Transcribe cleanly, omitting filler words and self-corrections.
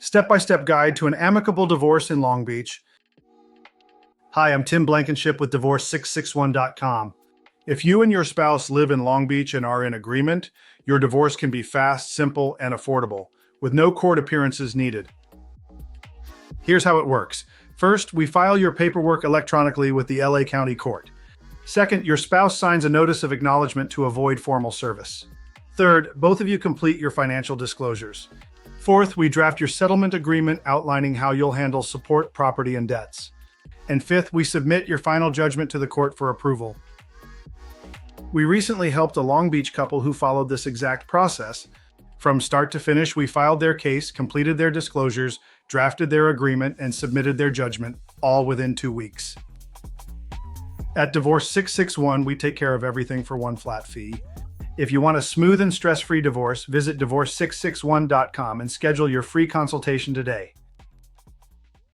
Step-by-step guide to an amicable divorce in Long Beach. Hi, I'm Tim Blankenship with divorce661.com. If you and your spouse live in Long Beach and are in agreement, your divorce can be fast, simple, and affordable, with no court appearances needed. Here's how it works. First, we file your paperwork electronically with the LA County Court. Second, your spouse signs a notice of acknowledgement to avoid formal service. Third, both of you complete your financial disclosures. Fourth, we draft your settlement agreement outlining how you'll handle support, property, and debts. And fifth, we submit your final judgment to the court for approval. We recently helped a Long Beach couple who followed this exact process. From start to finish, we filed their case, completed their disclosures, drafted their agreement, and submitted their judgment, all within 2 weeks. At Divorce 661, we take care of everything for one flat fee. If you want a smooth and stress-free divorce, visit divorce661.com and schedule your free consultation today.